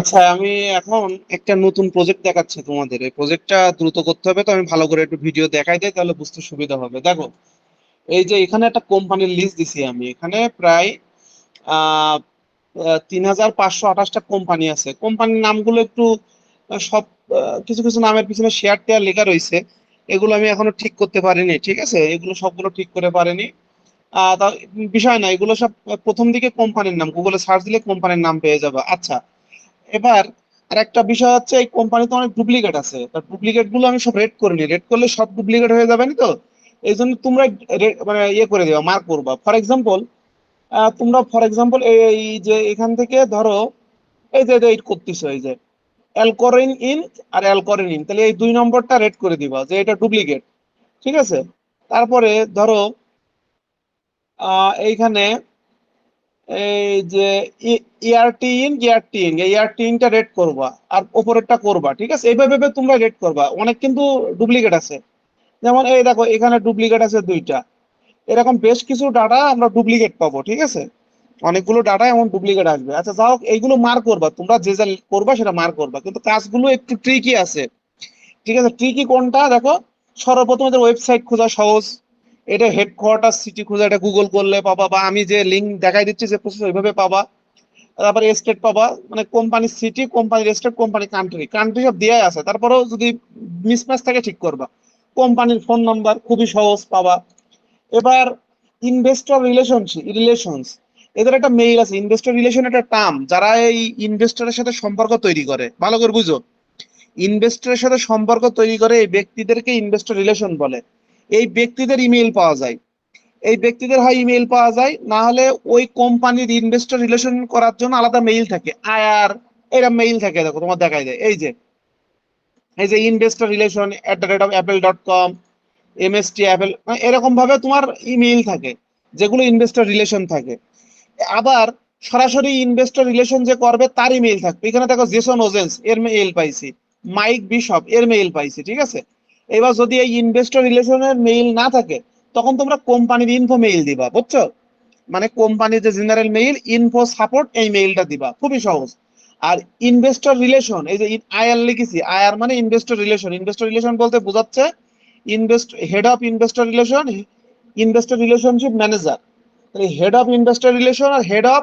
আচ্ছা, আমি এখন একটা নতুন প্রজেক্ট দেখাচ্ছি তোমাদের। এই প্রজেক্টটা দ্রুত করতে হবে, তো আমি ভালো করে একটু ভিডিও দেখাই দিই, তাহলে বুঝতে সুবিধা হবে। দেখো, এই যে এখানে একটা কোম্পানির লিস্ট দিছি আমি। এখানে প্রায় 3528টা কোম্পানি আছে। কোম্পানির নামগুলো একটু সব কিছু কিছু নামের পিছনে শেয়ার টেয়ার লেখা রয়েছে। এগুলো আমি এখনো ঠিক করতে পারিনি, ঠিক আছে? এগুলো সবগুলো ঠিক করে পারিনি। তা বিষয় না, এগুলো সব প্রথম দিকে কোম্পানির নাম, গুগলে সার্চ দিলে কোম্পানির নাম পেয়ে যাবে। আচ্ছা, এবার আর একটা বিষয় হচ্ছে, এই কোম্পানিতে অনেক ডুপ্লিকেট আছে। তার ডুপ্লিকেট গুলো আমি সব রেড করে নিই। রেড করলে সব ডুপ্লিকেট হয়ে যাবে না তো। এই জন্য তোমরা মানে ইয়ে করে দিবা, মার্ক করবা। ফর এক্সাম্পল, তোমরা ফর এক্সাম্পল এই যে এখান থেকে ধরো, এই যে এই করতেছো, এই যে অ্যালকোরিন ইন আর অ্যালকোরিন ইন, তাহলে এই 2 নম্বরটা রেড করে দিবা যে এটা ডুপ্লিকেট। ঠিক আছে? তারপরে ধরো এইখানে এই যে ইয়ারটিনটা রেড করবা, আর উপরেরটা করবা। ঠিক আছে? এইভাবে ভেবে তোমরা রেড করবা। অনেক কিন্তু ডুপ্লিকেট আছে। যেমন এই দেখো, এখানে ডুপ্লিকেট আছে 2টা। এরকম বেশ কিছু ডাটা আমরা ডুপ্লিকেট পাবো। ঠিক আছে? অনেকগুলো ডাটা এমন ডুপ্লিকেট আসবে। আচ্ছা, যাই হোক, এইগুলো মার্ক করবা তোমরা, যে যা করবা সেটা মার্ক করবা, কিন্তু কাজগুলো একটু ট্রিকি আছে। ঠিক আছে? ট্রিকি কোনটা দেখো, সর্বপ্রথম এদের ওয়েবসাইট খোঁজা সহজ। এটা হেডকোয়ার্টার সিটি খোঁজা, এটা গুগল করলে পাবা, বা আমি যে লিঙ্ক দেখাই দিচ্ছি যে প্রসেস, ওইভাবে পাবা। তারপরে স্টেট পাবা, মানে কোম্পানির সিটি, কোম্পানির স্টেট, কোম্পানি কান্ট্রি, কান্ট্রি সব দেয়াই আছে। তারপরেও যদি মিসম্যাচ থাকে ঠিক করবা। কোম্পানির ফোন নাম্বার খুবই সহজ পাবা। এবার ইনভেস্টর রিলেশনস, এদের একটা মেইল আছে। ইনভেস্টর রিলেশন একটা টার্ম, যারা এই ইনভেস্টরের সাথে সম্পর্ক তৈরি করে। ভালো করে বুঝো, ইনভেস্টরের সাথে সম্পর্ক তৈরি করে এই ব্যক্তিদেরকে ইনভেস্টর রিলেশন বলে। এই ব্যক্তিদের ইমেইল পাওয়া যায়। এই ব্যক্তিদের হয় ইমেইল পাওয়া যায়, না হলে ওই কোম্পানির ইনভেস্টর রিলেশন করার জন্য আলাদা মেইল থাকে, আয়ার। এরা মেইল থাকে, দেখো তোমার দেখাই যায়। এই যে investor relation @apple.com, MST Apple, এরকম ভাবে তোমার ইমেইল থাকে, যেগুলো ইনভেস্টর রিলেশন থাকে। আবার সরাসরি ইনভেস্টর রিলেশন যে করবে তার ইমেইল থাকবে। এখানে দেখো, জেসন ওজেন্স এর মেইল পাইছি, মাইক বিশপ এর মেইল পাইছি। ঠিক আছে? এবার যদি এই ইনভেস্টর রিলেশনের মেইল না থাকে, তখন তোমরা কোম্পানির ইনফো মেইল দিবা। বুঝছো? মানে কোম্পানির যে জেনারেল মেইল, ইনফো সাপোর্ট, এই মেইলটা দিবা। খুবই সহজ। আর ইনভেস্টর রিলেশন, এই যে আইআর লিখেছি, আইআর মানে ইনভেস্টর রিলেশন। ইনভেস্টর রিলেশন বলতে বোঝাচ্ছে head of investor relation, investor relationship manager. তাহলে হেড অফ ইনভেস্টর রিলেশন আর head of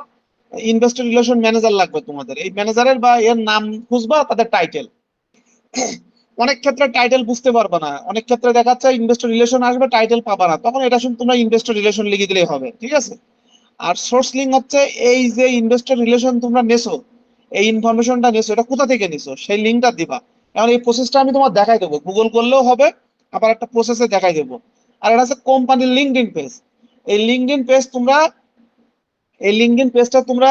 investor relation manager লাগবে তোমাদের। এই ম্যানেজারের বা এর নাম খুঁজবা, তাদের টাইটেল। অনেক ক্ষেত্রে টাইটেল বুঝতে পারবে না, অনেক ক্ষেত্রে দেখা যাচ্ছে ইনভেস্টর রিলেশন আসবে, টাইটেল পাবা না, তখন এটা শুধু তোমরা ইনভেস্টর রিলেশন লিখে দিলেই হবে। ঠিক আছে? আর সোর্স লিঙ্ক হচ্ছে, এই যে ইনভেস্টর রিলেশন তোমরা নেছো, এই ইনফরমেশনটা নেছো, এটা কোথা থেকে নিছো সেই লিঙ্কটা দিবা। এখন এই প্রসেসটা আমি তোমার দেখাই দেবো, গুগল করলেও হবে, আবার একটা প্রসেসে দেখাই দেবো। আর এটা হচ্ছে কোম্পানির লিঙ্কডইন পেজ। এই লিঙ্কডইন পেজ তোমরা, এই লিঙ্কডইন পেজটা তোমরা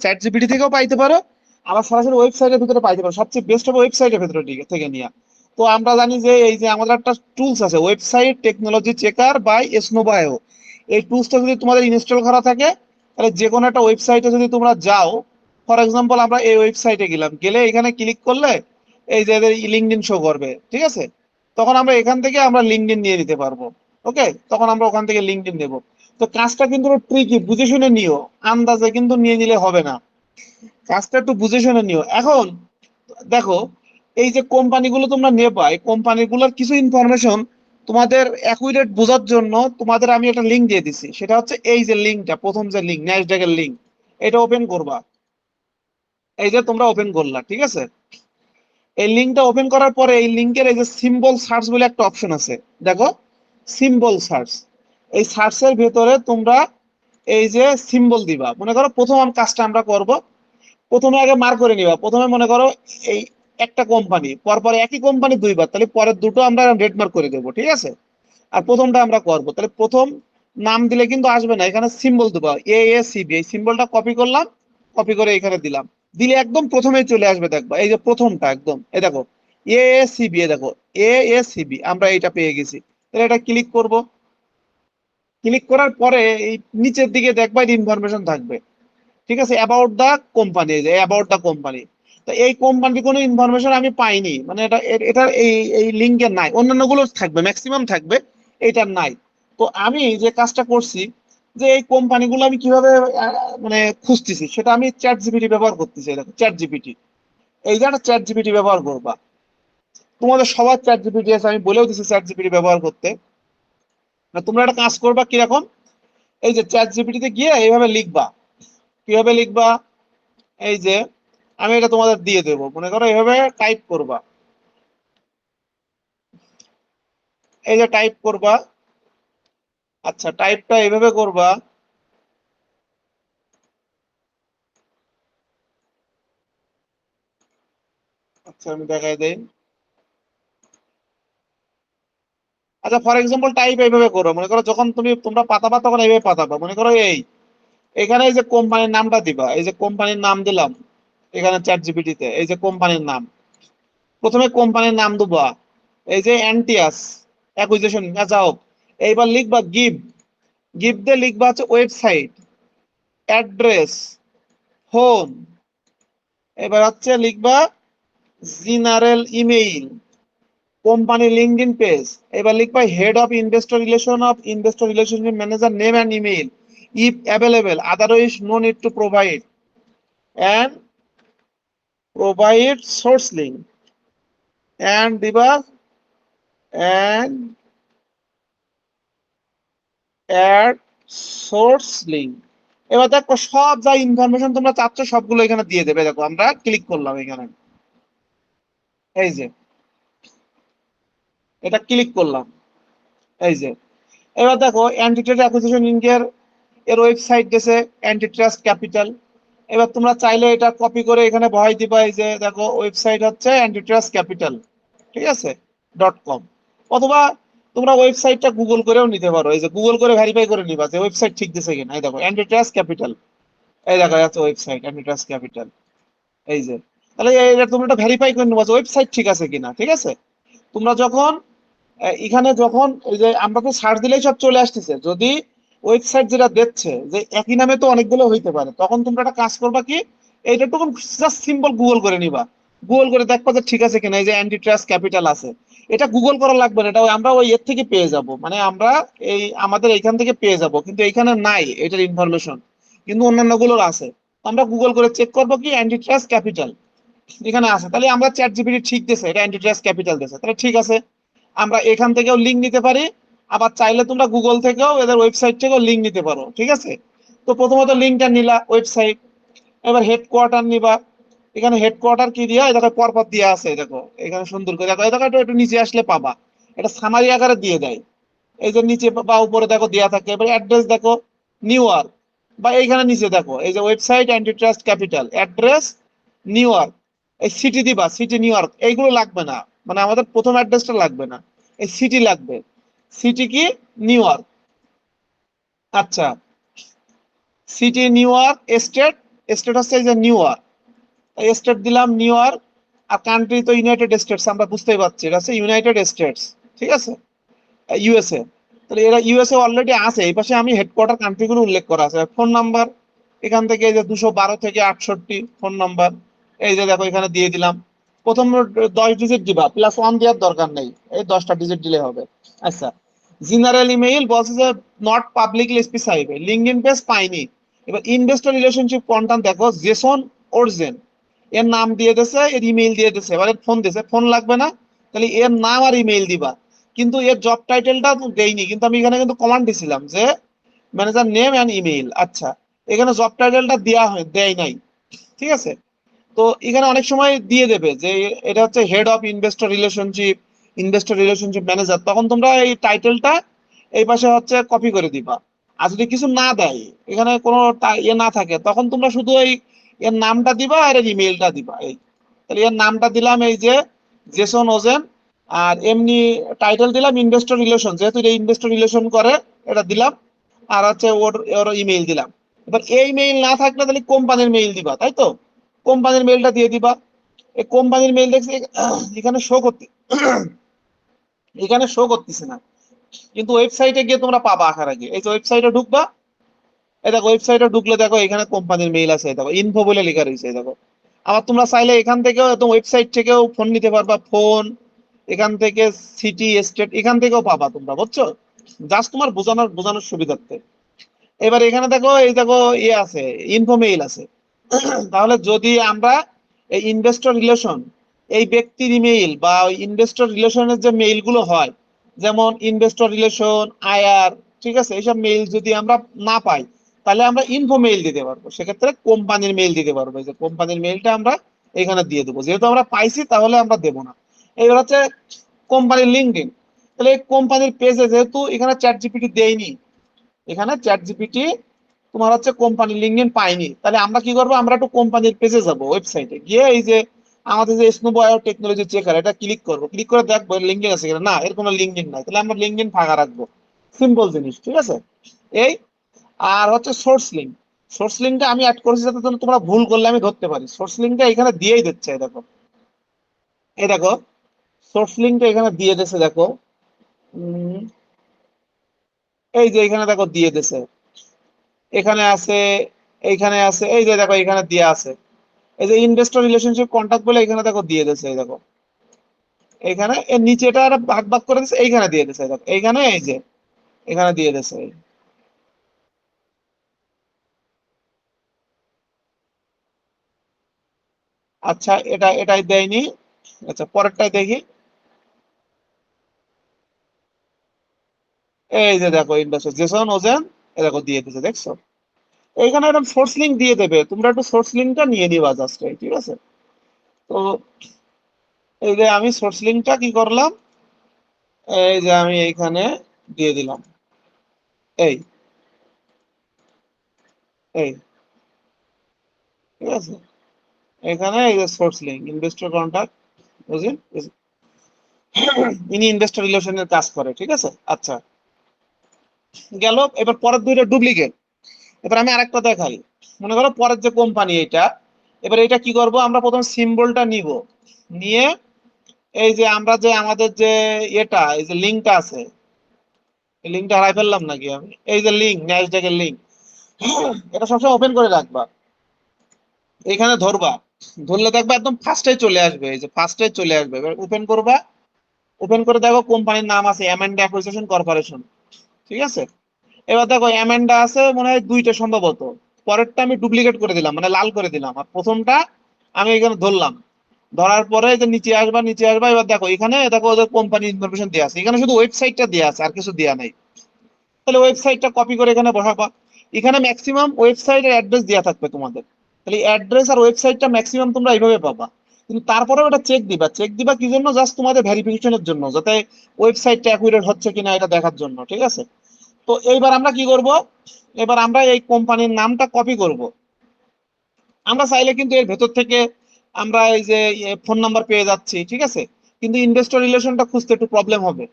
চ্যাট জিপিটি থেকেও পাইতে পারো, আবার সরাসরি ওয়েবসাইটের ভিতরে পাইতে পারো। সবচেয়ে বেস্ট হবে ওয়েবসাইটের ভিতরে থেকে নিয়ে। তো আমরা জানি যে এই যে আমাদের একটা টুলস আছে, ওয়েবসাইট টেকনোলজি চেকার বাই স্নোবায়ো। এই টুলসটা যদি তোমাদের ইনস্টল করা থাকে, তাহলে যে কোনো একটা ওয়েবসাইটে যদি তোমরা যাও, ফর এক্সাম্পল আমরা এই ওয়েবসাইটে গেলাম, গেলে এখানে ক্লিক করলে এই যে লিঙ্কডইন শো করবে। ঠিক আছে? তখন আমরা এখান থেকে আমরা লিঙ্কডইন নিয়ে নিতে পারবো। ওকে, তখন আমরা ওখান থেকে লিঙ্কডইন নেবো। তো কাজটা কিন্তু ট্রিকি, বুঝে শুনে নিও। আন্দাজে কিন্তু নিয়ে নিলে হবে না, কাজটা একটু বুঝে শুনে নিও। এখন দেখো, এই যে কোম্পানিগুলো তোমরা নেবা, এই কোম্পানিগুলোর কিছু ইনফরমেশন তোমাদের অ্যাকুরেট বোঝার জন্য তোমাদের আমি একটা লিঙ্ক দিয়ে দিছি। সেটা হচ্ছে এই যে লিঙ্কটা, প্রথম যে লিঙ্ক, ন্যাসড্যাকের লিঙ্ক, এটা ওপেন করবা। এই যে তোমরা ওপেন করলা। ঠিক আছে? এই লিঙ্কটা ওপেন করার পরে এই লিঙ্কের এই যে সিম্বল সার্চ বলে একটা অপশন আছে, দেখো, সিম্বল সার্চ। এই সার্চের ভেতরে তোমরা এই যে সিম্বল দিবা। মনে করো প্রথম কাজটা আমরা করব, প্রথমে আগে মার্ক করে নিবা। প্রথমে মনে করো এই একটা কোম্পানি, পরপর একই কোম্পানি দুইবার, তাহলে পরের দুটো আমরা রেড মার্ক করে দেবো। ঠিক আছে? আর প্রথমটা আমরা করব, তাহলে প্রথম নাম দিলে কিন্তু আসবে না, এখানে সিম্বল দেবো, AACB। এই সিম্বলটা কপি করলাম, কপি করে এখানে দিলাম। দিলে একদম প্রথমেই চলে আসবে, দেখবা এই যে প্রথমটা একদম, এই দেখো, AACB, দেখো, AACB, আমরা এটা পেয়ে গেছি। তাহলে এটা ক্লিক করব। ক্লিক করার পরে এই নিচের দিকে দেখবা ইনফরমেশন থাকবে। ঠিক আছে? About the company, about the company. তো এই কোম্পানির কোনো ইনফরমেশন আমি পাইনি, মানে এটা এই লিঙ্কে নাই। অন্যান্য গুলো থাকবে, ম্যাক্সিমাম থাকবে, এটা নাই। তো আমি যে কাজটা করছি, যে এই কোম্পানিগুলো আমি কিভাবে মানে খুঁজতেছি, সেটা আমি চ্যাট জিপিটি ব্যবহার করতেছি। দেখো, চ্যাট জিপিটি, এই যে একটা চ্যাট জিপিটি ব্যবহার করবা। তোমাদের সবার চ্যাট জিপিটি আছে, আমি বলেও দিচ্ছি চ্যাট জিপিটি ব্যবহার করতে। তোমরা একটা কাজ করবা কিরকম, এই যে চ্যাট জিপিটিতে গিয়ে এইভাবে লিখবা। কিভাবে লিখবা, এই যে আমি এটা তোমাদের দিয়ে দেবো, মনে করো এইভাবে টাইপ করবা। এই যে টাইপ করবা, আচ্ছা টাইপটা এইভাবে করবা। আচ্ছা আমি দেখাই দেই। আচ্ছা ফর এক্সাম্পল টাইপ এইভাবে করো, মনে করো যখন তোমরা পাতাবা তখন এইভাবে পাতাবা। মনে করো এখানে এই যে কোম্পানির নামটা দিবা, এই যে কোম্পানির নাম দিলাম এখানে চ্যাট জিপিটিতে, এই যে কোম্পানির নাম, প্রথমে কোম্পানির নাম দিবা, এই যে অ্যান্টিয়াস অ্যাকুইজিশন যাও। এইবার লিখবা গিভ, গিভ দিয়ে লিখবা হচ্ছে ওয়েবসাইট, অ্যাড্রেস, ফোন। এবার হচ্ছে লিখবা general email, company LinkedIn page. এবার লিখবা head of investor relationship manager name and email if available, otherwise no need to provide, and provide source link and দিবা অ্যান্ড অ্যাড সোর্স লিঙ্ক। এবার দেখো সব যা ইনফরমেশন তোমরা চাচ্ছ সবগুলো এখানে দিয়ে দেবে। দেখো আমরা ক্লিক করলাম এখানে, এই যে এটা ক্লিক করলাম, এই যে এবার দেখো অ্যান্টিট্রাস্ট অ্যাকুইজিশন ইন্ডিয়ার এর ওয়েবসাইট গেছে অ্যান্টিট্রাস্ট ক্যাপিটাল। এবার তোমরা চাইলে এটা কপি করে এখানে বহাই দিবা, এই যে দেখো ওয়েবসাইট হচ্ছে অ্যান্টিট্রাস্ট ক্যাপিটাল, ঠিক আছে .com। অথবা তোমরা ওয়েবসাইটটা গুগল করেও নিতে পারো, এই যে গুগল করে ভেরিফাই করে নিবা যে ওয়েবসাইট ঠিক দিছে কিনা। এই দেখো অ্যান্টিট্রাস্ট ক্যাপিটাল, এই দেখা যাচ্ছে ওয়েবসাইট অ্যান্টিট্রাস্ট ক্যাপিটাল, এই যে। তাহলে এটা তোমরা এটা ভেরিফাই করে নিবা যে ওয়েবসাইট ঠিক আছে কিনা, ঠিক আছে। তোমরা যখন এখানে যখন এই যে আমরা তো সার্চ দিলেই সব চলে আসতেছে, যদি ওয়েবসাইট যেটা দেখছে যে একই নামে তো অনেকগুলো হইতে পারে, তখন তোমরা একটা কাজ করবা কি, এইটা তখন জাস্ট সিম্পল গুগল করে নিবা। গুগল করে দেখবা যে ঠিক আছে কিনা, এই যে অ্যান্টি ট্রাস্ট ক্যাপিটাল আছে, এটা গুগল করা লাগবে না, এটা আমরা ওই এর থেকে পেয়ে যাব, মানে আমরা এই আমাদের এইখান থেকে পেয়ে যাব, কিন্তু এইখানে নাই এটার ইনফরমেশন, কিন্তু অন্যান্য গুলোর আছে। আমরা গুগল করে চেক করবো কি অ্যান্টি ট্রাস্ট ক্যাপিটাল এখানে আছে, তাহলে আমরা চ্যাট জিপিটি ঠিক দিছে, এটা অ্যান্টি ট্রাস্ট ক্যাপিটাল দিছে, তাহলে ঠিক আছে। আমরা এখান থেকেও লিঙ্ক নিতে পারি, আবার চাইলে তোমরা গুগল থেকেও এদের ওয়েবসাইট থেকেও লিঙ্ক নিতে পারো, ঠিক আছে। তো প্রথমত লিঙ্কটা নিলা ওয়েবসাইট, এবার হেডকোয়ার্টার নিবা। এখানে হেডকোয়ার্টার কি দিয়া দেখো পরপর দিয়া আছে, দেখো এখানে সুন্দর করে দেখো, এই দেখো একটু একটু নিচে আসলে পাবা, এটা সামারি আকারে দিয়ে দেয়, এই যে নিচে বা উপরে দেখো দেয়া থাকে। এবার অ্যাড্রেস দেখো নিউ ইয়র্ক, বা এইখানে নিচে দেখো এই যে website antitrust capital, address new York, এই সিটি দিবা, সিটি নিউ ইয়র্ক, এইগুলো লাগবে না, মানে আমাদের প্রথম অ্যাড্রেসটা লাগবে না, এই সিটি লাগবে। সিটি কি, নিউ ইয়র্ক। আচ্ছা city new York, state, state হচ্ছে এই যে নিউ ইয়র্ক, স্টেট দিলাম নিউ ইয়র্ক। আর কান্ট্রি তো ইউনাইটেড স্টেটস, আমরা বুঝতেই পারছি এটা হচ্ছে ইউনাইটেড স্টেটস, ঠিক আছে, ইউএসএ। তাহলে এরা ইউএসএ অলরেডি আছে, এই পাশে আমি হেডকোয়ার্টার কান্ট্রি গুলো উল্লেখ করা আছে। ফোন নাম্বার এখান থেকে এই যে 212 থেকে 68 ফোন নাম্বার, এই যে দেখো এখানে দিয়ে দিলাম। প্রথম 10 ডিজিট দিবা, +1 দেওয়ার দরকার নেই, এই 10টা ডিজিট দিলে হবে। আচ্ছা জেনারেল ইমেইল বলছে যে not publicly specified, LinkedIn page পাইনি। এবার ইনভেস্টর রিলেশনশিপ কন্টাক্ট দেখো জেসন ওরজেন, এর নাম দিয়ে দিয়েছে, এর ইমেইল দিয়ে দিয়েছে, এবার ফোন দিয়েছে, ফোন লাগবে না, তাহলে এর নাম আর ইমেইল দিবা। কিন্তু এর জব টাইটেলটা দেইনি, কিন্তু আমি এখানে কিন্তু কমান্ড দিছিলাম যে ম্যানেজার নেম অ্যান্ড ইমেইল। আচ্ছা এখানে জব টাইটেলটা দেয়া হয় দেয় নাই, ঠিক আছে। তো এখানে অনেক সময় দিয়ে দেবে যে এটা হচ্ছে head of investor relationship manager, তখন তোমরা এই টাইটেলটা এই পাশে হচ্ছে কপি করে দিবা। আর যদি কিছু না দেয়, এখানে কোনো ইয়ে না থাকে, তখন তোমরা শুধু এই এর নামটা দিবা আর এর ইমেইলটা দিবা। এই তাহলে এর নামটা দিলাম এই যে জেসন ওজেন, আর এমনি টাইটেল দিলাম ইনভেস্টর রিলেশন, যেহেতু এটা ইনভেস্টর রিলেশন করে এটা দিলাম। আর হচ্ছে ওর ওর ইমেইল দিলাম। এবার এই মেইল না থাকলে তাহলে কোম্পানির মেইল দিবা, তাই তো, কোম্পানির মেইলটা দিয়ে দিবা। এই কোম্পানির মেইল দেখছি এখানে শো করতে, এখানে শো করতেছে না, কিন্তু ওয়েবসাইটে গিয়ে তোমরা পাবা আসার আগে, এই যে ওয়েবসাইটে ঢুকবা, এই দেখো ওয়েবসাইটে ঢুকলে দেখো এখানে কোম্পানির মেইল আছে, দেখো ইনফো বলে লেখা রয়েছে, দেখো। আবার তোমরা চাইলে এখান থেকেও একদম ওয়েবসাইট থেকেও ফোন নিতে পারবা, ফোন এখান থেকে, সিটি স্টেট এখান থেকেও পাবা তোমরা, বুঝছো, জাস্ট তোমার বোঝানোর সুবিধার্থে। এবার এখানে দেখো এই দেখো ইয়ে আছে, ইনফো মেইল আছে। তাহলে যদি আমরা এই ইনভেস্টর রিলেশন, এই ব্যক্তির ইমেইল বা ওই ইনভেস্টর রিলেশনের যে মেইল গুলো হয়, যেমন ইনভেস্টর রিলেশন, আইআর, ঠিক আছে, এইসব মেইল যদি আমরা না পাই, তাহলে আমরা ইনফো মেইল দিতে পারবো, সেক্ষেত্রে কোম্পানির মেইল দিতে পারবো। এই যে কোম্পানির মেইলটা আমরা এখানে দিয়ে দেবো, যেহেতু আমরা পাইছি তাহলে আমরা দেবো না। এইবার হচ্ছে কোম্পানির লিঙ্কডিন। তাহলে এই কোম্পানির পেজে যেহেতু এখানে চ্যাট জিপিটি দেয়নি, এখানে চ্যাট জিপিটি তোমার হচ্ছে কোম্পানির লিঙ্কডিন পাইনি, তাহলে আমরা কি করবো, আমরা একটু কোম্পানির পেজে যাব, ওয়েবসাইটে গিয়ে এই যে আমাদের যে স্নো বায়ো টেকনোলজি চেকার, এটা ক্লিক করবো, ক্লিক করে দেখবো লিঙ্কডিন আছে কিনা, না এর কোনো লিঙ্কডিন নাই, তাহলে আমরা লিঙ্কডিন ফাঁকা রাখবো। সিম্পল জিনিস, ঠিক আছে। এই আর হচ্ছে সোর্স লিঙ্ক, সোর্স লিঙ্কটা আমি অ্যাড করেছি যাতে তোমরা ভুল করলে আমি ধরতে পারি। সোর্স লিঙ্কটা এখানে দিয়েই দিচ্ছে, এই দেখো, এই দেখো সোর্স লিঙ্কটা এখানে দিয়ে দিচ্ছে, দেখো। উম, এই যে এখানে দেখো দিয়ে দিছে, এখানে আছে, এইখানে আছে, এই যে দেখো এখানে দিয়ে আছে, এই যে ইনভেস্টর রিলেশনশিপ কন্টাক্ট বলে এখানে দেখো দিয়ে দিয়েছে, এই দেখো এখানে এর নিচেটা আর ভাগ ভাগ করে দিচ্ছে, এইখানে দিয়ে দিয়েছে, এই দেখো এইখানে, এই যে এখানে দিয়ে দিয়েছে। আচ্ছা, এটাই দেয়নি। আচ্ছা, পরেরটাই দেখি। এই যে দেখো ইনভেস্টর জেসন ওজেন, এই দেখো দিয়ে দিয়েছে, দেখছো। এইখানে এরকম সোর্স লিঙ্ক দিয়ে দেবে, তোমরা একটু সোর্স লিঙ্কটা নিয়ে নিবা জাস্ট, ঠিক আছে। তো এই যে আমি সোর্স লিঙ্কটা কি করলাম, এই যে আমি এইখানে দিয়ে দিলাম, এই এই ঠিক আছে, এখানে এই যে সোর্স লিঙ্ক ইনভেস্টর কন্টাক্ট, বুঝলেন, ইনি ইনভেস্টর রিলেশনের কাজ করে, ঠিক আছে। আচ্ছা, গেল। এবার পরের দুইটা ডুপ্লিকেট। এবার আমি আরেকটা দেখাই, মনে করো পরের যে কোম্পানি এটা, এবার এটা কি করব, আমরা প্রথম সিম্বলটা নিব, নিয়ে এই যে আমরা যে আমাদের যে এটা, এই যে লিঙ্কটা আছে, এই লিঙ্কটা হারাই ফেললাম নাকি আমি, এই যে লিঙ্ক, ন্যাসড্যাকের লিঙ্ক, এটা সবসময় ওপেন করে রাখবা, এখানে ধরবা, ধরলে দেখবা একদম ফার্স্টে চলে আসবে, এই যে ফার্স্টে চলে আসবে, এবার ওপেন করবা, ওপেন করে দেখো কোম্পানির নাম আছে অ্যামেন্ডা অ্যাসোসিয়েশন কর্পোরেশন, ঠিক আছে। এবার দেখো অ্যামেন্ডা আছে মনে হয় দুইটা সম্ভবত, পরেরটা আমি ডুপ্লিকেট করে দিলাম, মানে লাল করে দিলাম, আর প্রথমটা আমি এখানে ধরলাম, ধরার পরে এই যে নিচে আসবা, নিচে আসবা, এবার দেখো এখানে দেখো ওদের কোম্পানি ইনফরমেশন দেওয়া আছে, এখানে শুধু ওয়েবসাইটটা দেওয়া আছে আর কিছু দেওয়া নাই। তাহলে ওয়েবসাইটটা কপি করে এখানে বসাবা, এখানে ম্যাক্সিমাম ওয়েবসাইটের অ্যাড্রেস দেওয়া থাকবে তোমাদের, তাহলে অ্যাড্রেস আর ওয়েবসাইটটা ম্যাক্সিমাম তোমরা এইভাবে পাবা। কিন্তু তারপরেও এটা চেক দিবা, চেক দিবা কি জন্য, জাস্ট তোমাদের ভেরিফিকেশনের জন্য, যাতে ওয়েবসাইটটা অ্যাকুরেট হচ্ছে কিনা এটা দেখার জন্য, ঠিক আছে। তো এইবার আমরা কি করব, এবার আমরা এই কোম্পানির নামটা কপি করব। আমরা চাইলে কিন্তু এর ভেতর থেকে আমরা এই যে ফোন নাম্বার পেয়ে যাচ্ছি, ঠিক আছে, কিন্তু ইনভেস্টর রিলেশনটা খুঁজতে একটু প্রবলেম হবে।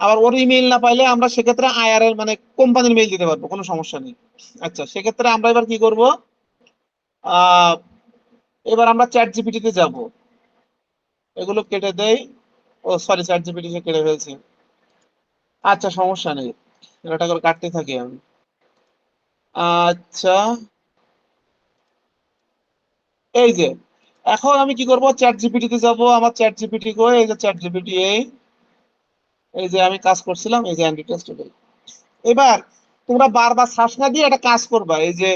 আবার ওর ইমেইল না পাইলে আমরা সেক্ষেত্রে আইআর এর মানে কোম্পানির মেইল দিতে পারবো, কোনো সমস্যা নেই। আচ্ছা, সেক্ষেত্রে আমরা এবার কি করব, আহ এবার আমরা চ্যাট জিপিটি তে যাব, এগুলো কেটে দেই। ও সরি, চ্যাট জিপিটি তে কেটে ফেলছি। আচ্ছা, সমস্যা নেই, এটা করে কাটতে থাকি আমি। আচ্ছা, এই যে এখন আমি কি করব, চ্যাট জিপিটি তে যাব, আমার চ্যাট জিপিটি কই, এই যে চ্যাট জিপিটি, এই এই যে আমি কাজ করছিলাম, এই যে অ্যান্ডি টেস্ট। এবার তোমরা বারবার সার্চ না দিয়ে একটা কাজ করবা, এই যে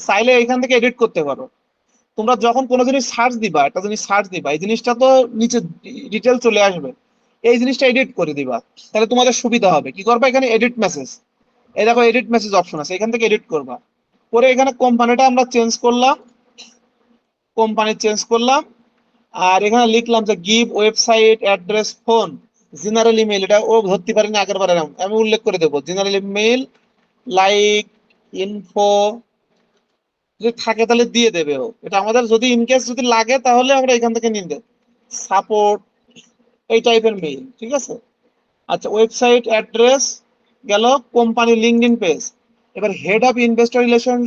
চাইলে এখান থেকে এডিট করতে পারো। তোমরা যখন কোনো জিনিস সার্চ দিবা, একটা জিনিস সার্চ দিবা, এই জিনিসটা তো নিচে ডিটেল চলে আসবে, এই জিনিসটা এডিট করে দিবা, তাহলে তোমাদের সুবিধা হবে। কি করবা, এখানে এডিট মেসেজ, এই দেখো এডিট মেসেজ অপশন আছে, এখান থেকে এডিট করবা, করে এখানে কোম্পানিটা আমরা চেঞ্জ করলাম, কোম্পানি চেঞ্জ করলাম, আর এখানে লিখলাম যে give website address phone general email, এটা ও ধরতে পারিনি আগের বারে, আমি উল্লেখ করে দেবো জেনারেল ইমেল লাইক ইনফো, যদি থাকে তাহলে দিয়ে দেবে ও, এটা আমাদের যদি ইনকেস যদি লাগে তাহলে আমরা এখান থেকে নিয়ে দেব, সাপোর্ট, এই টাইপের মেইল, ঠিক আছে। আচ্ছা, ওয়েবসাইট অ্যাড্রেস গেল, কোম্পানি লিঙ্কডইন পেজ, এবার head of investor investor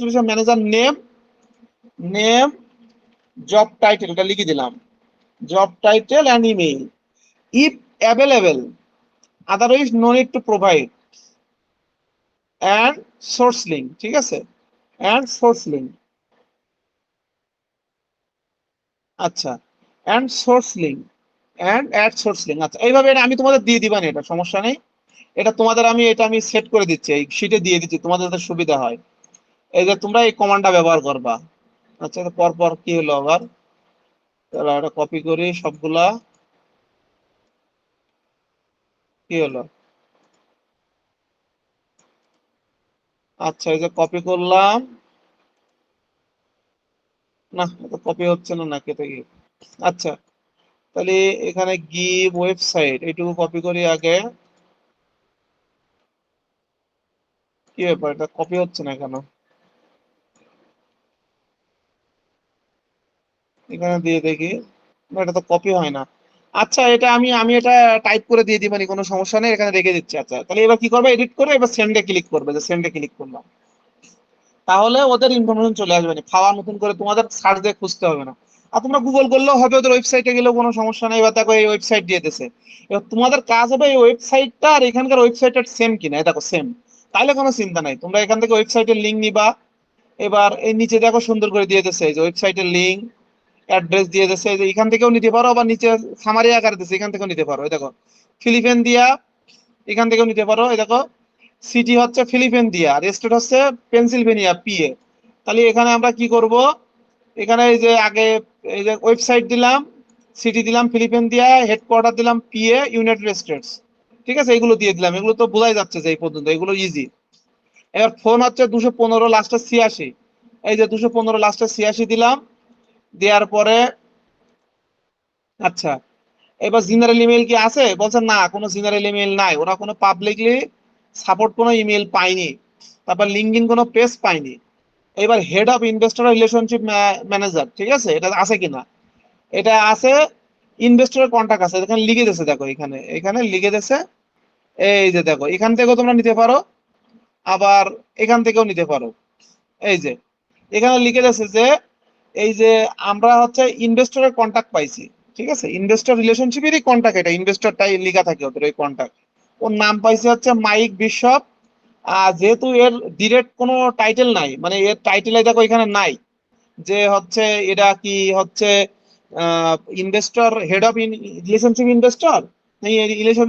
relation manager name, name, job title, এটা লিখে দিলাম, job title and email, if available, otherwise no need to provide, and source link, ঠিক আছে, অ্যান্ড সোর্স লিঙ্ক। আচ্ছা, and source link, and add source link, আচ্ছা এইভাবে এটা আমি তোমাদের দিয়ে দিবানি, এটা সমস্যা নেই। এটা তোমাদের আমি এটা আমি সেট করে দিচ্ছি, এই শিটে দিয়ে দিচ্ছি তোমাদের যাতে সুবিধা হয়। এই যে তোমরা এই কমান্ডটা ব্যবহার করবা, আচ্ছা, পর পর কি হলো আবার? তাহলে এটা কপি করি সবগুলা। কি হলো? আচ্ছা, এই যে কপি করলাম। না, এটা কপি হচ্ছে না, নাকি এটা কি? আচ্ছা, তাহলে এখানে গিভ ওয়েবসাইট এইটুকু কপি করি আগে। কি ব্যাপার, এটা কপি হচ্ছে না কেন? এখানে দিয়ে দেখি। না, এটা তো কপি হয় না। আচ্ছা, এটা আমি আমি এটা টাইপ করে দিয়ে দিই, মানে কোনো সমস্যা নেই, এখানে রেখে দিচ্ছি। আচ্ছা, তাহলে এবার কি করবে, এডিট করে এবার সেন্ডে ক্লিক করবে, যে সেন্ডে ক্লিক করলাম, তাহলে ওদের ইনফরমেশন চলে আসবে না, খাওয়া নতুন করে তোমাদের সার্চ দিয়ে খুঁজতে হবে না। আর তোমরা গুগল করলেও হবে, ওদের ওয়েবসাইটে গেলেও কোনো সমস্যা নেই। এবার দেখো এই ওয়েবসাইট দিয়ে দিতেছে। এবার তোমাদের কাজ হবে এই ওয়েবসাইটটা আর এখানকার ওয়েবসাইটটা সেম কিনা, এই দেখো সেম। তাইলে কোনো চিন্তা নাই, তোমরা এখান থেকে ওয়েবসাইটের লিঙ্ক নিবা। এবার এই নিচে দেখো সুন্দর করে দিয়ে দিতেছে, এই যে ওয়েবসাইটের লিঙ্ক, অ্যাড্রেস দিয়ে দিচ্ছে, এই যে এখান থেকেও নিতে পারো, আবার নিচে সামারি আকারে দিচ্ছে, এখান থেকেও নিতে পারো। এই দেখো ফিলিপিন দিয়া, এখান থেকেও নিতে পারো। এই দেখো সিটি হচ্ছে ফিলিপিন দিয়া, আর স্টেট হচ্ছে পেনসিলভেনিয়া, পিএ। তাহলে এখানে আমরা কি করব, এখানে এই যে আগে এই যে ওয়েবসাইট দিলাম, সিটি দিলাম ফিলিপিন দিয়া, হেডকোয়ার্টার দিলাম পিএ, ইউনাইটেড স্টেটস। ঠিক আছে, এগুলো দিয়ে দিলাম, এগুলো তো বোঝাই যাচ্ছে যে এই পর্যন্ত এগুলো ইজি। এবার ফোন হচ্ছে 215 লাস্টে 86, এই যে 215 লাস্টে 86 দিলাম। দেওয়ার পরে আচ্ছা, এবার জেনারেল ইমেল কি আছে, বলছে না, কোনো জেনারেল ইমেল নাই, ওরা কোনো পাবলিকলি সাপোর্ট কোনো ইমেল পায়নি। তারপর লিঙ্কডিন কোনো পেজ পায়নি। এবার head of investor relationship manager, ঠিক আছে, এটা আছে কিনা? এটা আছে। ইনভেস্টরের কন্টাক্ট আছে, এখানে লিখে দিয়েছে, দেখো এখানে এখানে লিখে দিয়েছে। এই যে দেখো, এখান থেকেও তোমরা নিতে পারো, আবার এখান থেকেও নিতে পারো। এই যে এখানে লিখে দিয়েছে যে এই যে আমরা হচ্ছে ইনভেস্টরের কন্টাক্ট পাইছি। ঠিক আছে, ইনভেস্টর রিলেশনশিপেরই কন্টাক্ট, এটা ইনভেস্টরটাই লেখা থাকে ওদের ওই কন্টাক্ট। ওর নাম পাইছে হচ্ছে মাইক বিশপ। যেহেতু এর ডিরেক্ট কোনো টাইটেল নাই, মানে এর টাইটেলে দেখো এখানে নাই যে হচ্ছে এটা কি হচ্ছে investor, head of relationship investor, relation,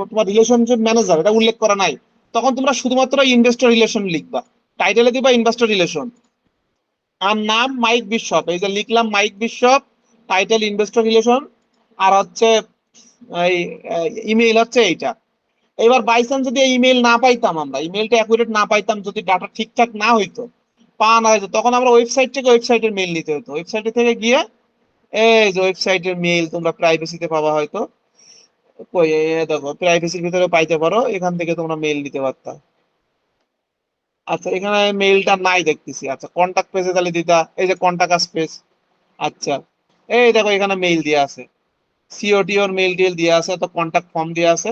তোমার রিলেশনশিপ ম্যানেজার, এটা উল্লেখ করা নাই। তখন তোমরা শুধুমাত্র ইনভেস্টর রিলেশন লিখবা, টাইটেলে দিবা ইনভেস্টর রিলেশন। আর নাম মাইক বিশপ, এই যে লিখলাম Mike Bishop, title investor relation, আর হচ্ছে এই ইমেইল হচ্ছে এইটা। এবার বাই চান্স যদি এই ইমেল না পাইতাম, আমরা ইমেলটা অ্যাকুরেট না পাইতাম, যদি ডাটা ঠিকঠাক না হইতো, পাওয়া না হইতো, তখন আমরা ওয়েবসাইট থেকে ওয়েবসাইটের মেইল নিতে হতো, ওয়েবসাইট থেকে গিয়ে এই যে ওয়েবসাইটের মেইল তোমরা প্রাইভেসিতে পাবা হয়তো। কই দেখো প্রাইভেসির ভিতরে পাইতে পারো, এখান থেকে তোমরা মেইল নিতে পারতা। আচ্ছা, এখানে মেইলটা নাই দেখতেছি। আচ্ছা, কন্টাক্ট পেজে তাহলে দিতা, এই যে কন্টাক্ট আস পেজ। আচ্ছা, এই দেখো এখানে মেইল দিয়ে আছে, সিওটি ওর মেইল টেল দিয়ে আছে, তো কন্টাক্ট ফর্ম দিয়ে আছে।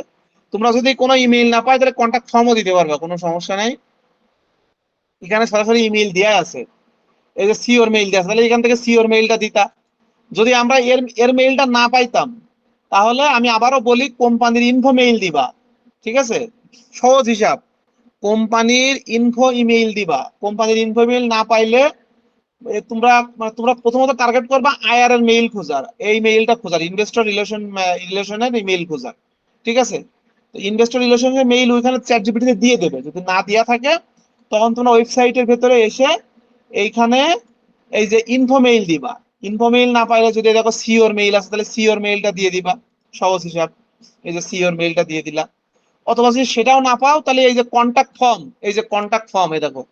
তোমরা যদি কোনো ইমেইল না পাই, তাহলে কন্টাক্ট ফর্মও দিতে পারবে, কোনো সমস্যা নাই। এখানে সরাসরি ইমেইল দেওয়া আছে, এই যে সিওর মেইল দেওয়া আছে, তাহলে এখান থেকে সিওর মেইলটা দিতা। যদি আমরা এর এর মেইলটা না পাইতাম, তাহলে আমি আবারও বলি কোম্পানির ইনফো মেইল দিবা। ঠিক আছে, সহজ হিসাব, কোম্পানির ইনফো ইমেইল দিবা। কোম্পানির ইনফো মেইল না পাইলে তোমরা মানে তোমরা প্রথমত টার্গেট করবা আইআর এর মেইল খোঁজার, এই মেইলটা খোঁজার, ইনভেস্টর রিলেশনের মেইল খোঁজার। ঠিক আছে, তো ইনভেস্টর রিলেশনের মেইল ওইখানে চ্যাট জিপিটিতে দিয়ে দেবে। যদি না দেওয়া থাকে, তখন তোমরা ওয়েবসাইটের ভেতরে এসে এইখানে এই যে ইনফো মেইল দিবা। ইনফো মেইল না পাইলে যদি দেখো সিওর মেইল আছে, তাহলে সিওর মেইলটা দিয়ে দিবা, সহজ হিসাব। এই যে সিওর মেইলটা দিয়ে দিলা। অথবা যদি সেটাও না পাও, তাহলে এই যে কন্টাক্ট ফর্ম, এই যে কন্টাক্ট ফর্ম, এই দেখো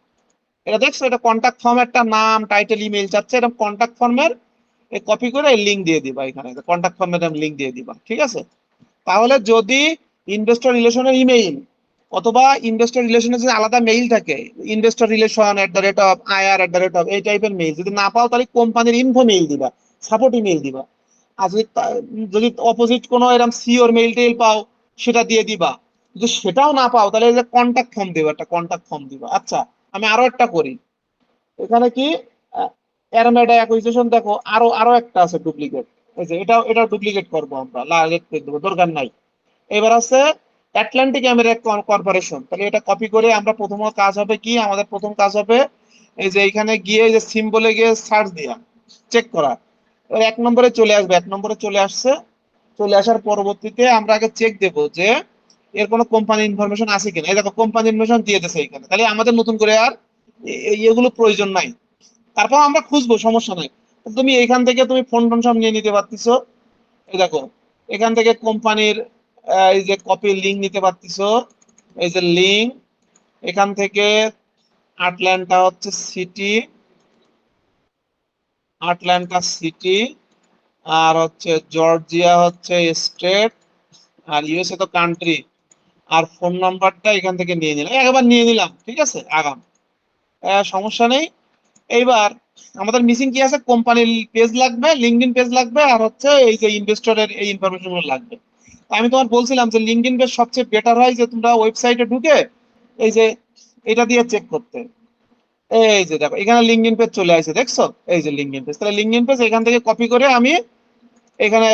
এটা দেখছো, এটা কন্টাক্ট ফর্ম, একটা নাম টাইটেল ইমেল চাচ্ছে, এটা কন্টাক্ট ফর্মের কপি করে লিঙ্ক দিয়ে দিবা, এখানে কন্টাক্ট ফর্মের লিঙ্ক দিয়ে দিবা। ঠিক আছে, তাহলে যদি ইনভেস্টর রিলেশনের ইমেইল অথবা ইনভেস্টর রিলেশনের যে আলাদা মেইল থাকে, ইনভেস্টর রিলেশন @, আইআর @, এই টাইপের মেইল যদি না পাও, তাহলে কোম্পানির ইনফো মেইল দিবা, সাপোর্ট ইমেইল দিবা। আর যদি যদি অপোজিট কোনো এরকম সিওর মেইল টেইল পাও, সেটা দিয়ে দিবা। যদি সেটাও না পাও, তাহলে এই যে কন্টাক্ট ফর্ম দিবা, একটা কন্টাক্ট ফর্ম দিবা। আচ্ছা, আমি আরো একটা করি। এখানে কি অ্যারোমেডা অ্যাকুইজিশন, দেখো আরো আরো একটা আছে ডুপ্লিকেট। এই যে এটাও ডুপ্লিকেট করবো আমরা, লেট করে দেবো, দরকার নাই। এবার আছে অ্যাটলান্টিক আমেরিকা কর্পোরেশন, তাহলে এটা কপি করে আমরা প্রথম কাজ হবে কি, আমাদের প্রথম কাজ হবে এই যে এখানে গিয়ে এই যে সিম্বলে গিয়ে সার্চ দিয়া চেক করা। এবার 1 নম্বরে চলে আসবে, 1 নম্বরে চলে আসছে। চলে আসার পরবর্তীতে আমরা আগে চেক দেব যে এর কোনো কোম্পানি ইনফরমেশন আছে কিনা। এই দেখো কোম্পানি ইনফরমেশন দিয়ে দিয়েছে এখানে, তাহলে আমাদের নতুন করে আর এগুলো প্রয়োজন নাই। তারপর আমরা খুঁজবো, সমস্যা নাই। তুমি এখান থেকে তুমি ফোন টোন সব নিয়ে নিতে পারতিছো। এই দেখো, এখান থেকে কোম্পানির এই যে কপি লিঙ্ক নিতে পারতিছো, এই যে লিঙ্ক, এখান থেকে আটলান্টা হচ্ছে সিটি, আটলান্টা সিটি, আর হচ্ছে জর্জিয়া হচ্ছে স্টেট, আর ইউএসএ তো কান্ট্রি, আর ফোন নাম্বারটা এখান থেকে নিয়ে নিলাম, একবার নিয়ে নিলাম, ঠিক আছে, আগাম, সমস্যা নেই। এইবার আমাদের মিসিং কি আছে, কোম্পানির পেজ লাগবে, লিঙ্কডইন পেজ লাগবে, আর হচ্ছে এই যে ইনভেস্টরের এই ইনফরমেশন গুলো লাগবে। আমি তোমার বলছিলাম যে লিঙ্কডইন পেজ সবচেয়ে বেটার হয় যে তোমরা ওয়েবসাইটে ঢুকে এই যে এটা দিয়ে চেক করতে। এই যে দেখো এখানে লিঙ্কডইন পেজ চলে আসছে, দেখছো, এই যে লিঙ্কডইন পেজ, তাহলে লিঙ্কডইন পেজ এখান থেকে কপি করে আমি এখানে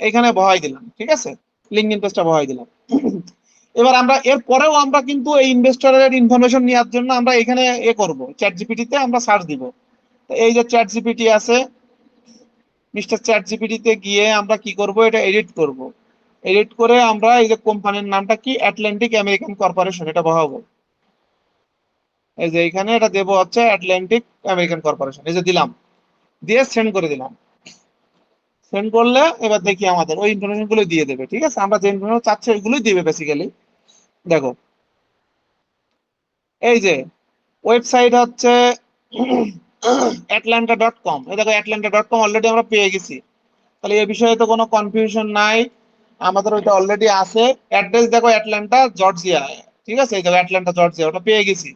এখানে বহাই দিলাম, ঠিক আছে, লিঙ্কডইন পেজটা বহাই দিলাম। এবার আমরা এর পরেও আমরা কিন্তু এই ইনভেস্টরের ইনফরমেশন নেওয়ার জন্য আমরা এখানে করব, চ্যাট জিপিটি তে আমরা সার্চ দিব। তো এই যে চ্যাট জিপিটি আছে, মিস্টার চ্যাট জিপিটি তে গিয়ে আমরা কি করব, এটা এডিট করব। এডিট করে আমরা এই যে কোম্পানির নামটা কি, আটলান্টিক আমেরিকান কর্পোরেশন, এটা বহাবো। এই যে এখানে এটা দেবো হচ্ছে আটলান্টিক আমেরিকান কর্পোরেশন, এই যে দিলাম, দিয়ে সেন্ড করে দিলাম। সেন্ড করলে এবার দেখি আমাদের ওই ইনফরমেশন গুলো দিয়ে দেবে, ঠিক আছে, আমরা যে ইনফরমেশন চাচ্ছি ওইগুলোই দিবে বেসিক্যালি। দেখো এই যে ওয়েবসাইট হচ্ছে atlanta.com, এই দেখো atlanta.com অলরেডি আমরা পেয়ে গেছি। তাহলে এই বিষয়ে তো কোনো কনফিউশন নাই, আমাদের ওইটা অলরেডি আছে। অ্যাড্রেস দেখো অ্যাটলান্টা জর্জিয়া, ঠিক আছে, এই দেখো অ্যাটলান্টা জর্জিয়া, ওটা পেয়ে গেছি।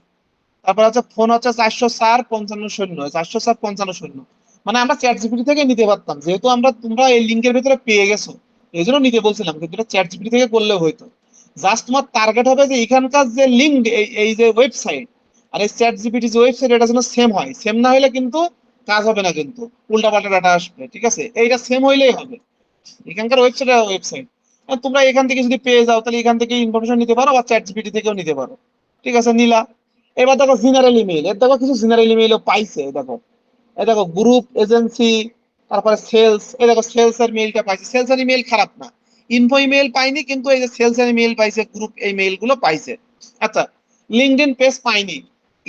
তারপর হচ্ছে ফোন হচ্ছে 404-55-0, 404-55-0। মানে আমরা চ্যাট জিপিটি থেকে নিতে পারতাম, যেহেতু তোমরা এই লিঙ্কের ভিতরে পেয়ে গেছো, এই জন্য নিতে বলছিলাম, কিন্তু এটা চ্যাট জিপিটি থেকে করলেও হইতো। জাস্ট তোমার টার্গেট হবে যে এখানকার যে লিঙ্ক, এই যে ওয়েবসাইট আর এই চ্যাট জিপিটি যে ওয়েবসাইট, এটা যেন সেম হয়, সেম না হলে কিন্তু কাজ হবে না, কিন্তু উল্টাপাল্টা ডাটা আসবে, ঠিক আছে, এইটা সেম হইলেই হবে। এখানকার ওয়েবসাইট তোমরা এখান থেকে যদি পেয়ে যাও, তাহলে এখান থেকে ইনফরমেশন নিতে পারো, বা চ্যাট জিপিটি থেকেও নিতে পারো, ঠিক আছে, নিলা। এবার দেখো জেনারেল ইমেইল, এর দেখো কিছু জেনারেল ইমেইলও পাইছে, দেখো এই দেখো গ্রুপ এজেন্সি, তারপরে সেলস, এই দেখো সেলস এর মেইলটা পাইছে, সেলস এর ইমেইল খারাপ না, ইনফো ইমেইল পাইনি, কিন্তু এই যে সেলস এর ইমেইল পাইছে, গ্রুপ এই মেইল গুলো পাইছে। আচ্ছা, লিঙ্কডইন পেজ পাইনি,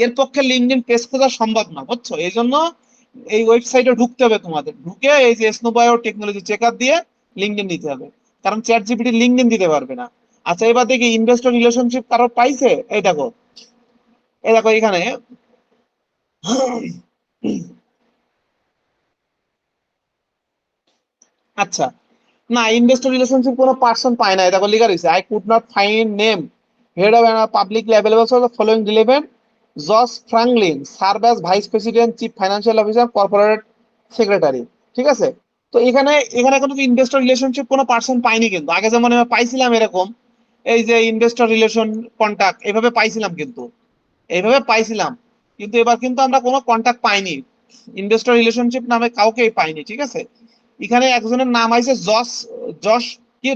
এর পক্ষে লিঙ্কডইন পেজ খোঁজা সম্ভব না, বুঝছো, এই জন্য এই ওয়েবসাইটে ঢুকতে হবে, তোমাদের ঢুকে এই যে স্নোবায়ো টেকনোলজি চেকআপ দিয়ে লিঙ্কডইন নিতে হবে, কারণ চ্যাট জিপিটি লিঙ্কডইন দিতে পারবে না। আচ্ছা, এবার দেখি ইনভেস্টর রিলেশনশিপ কারো পাইছে, এই দেখো, এই দেখো এখানে আচ্ছা, না, ইনভেস্টর রিলেশনশিপ কোনো পার্সন পায় না, এটা লেখা রয়েছে, I could not find name head of publicly available for the following relevant, Jos Franklin serve as vice president, chief financial officer, corporate secretary, ঠিক আছে। তো এখানে এখানে কোনো ইনভেস্টর রিলেশনশিপ কোনো পার্সন পাইনি, কিন্তু আগে যেমন আমি পাইছিলাম এরকম, এই যে ইনভেস্টর রিলেশন কন্টাক্ট এভাবে পাইছিলাম, কিন্তু এইভাবে পাইছিলাম, কিন্তু এবার কিন্তু আমরা কোনো কন্টাক্ট পাইনি, ইনভেস্টর রিলেশনশিপ নামে কাউকেই পাইনি, ঠিক আছে। এখানে একজনের নাম আইছে জস, জশ কি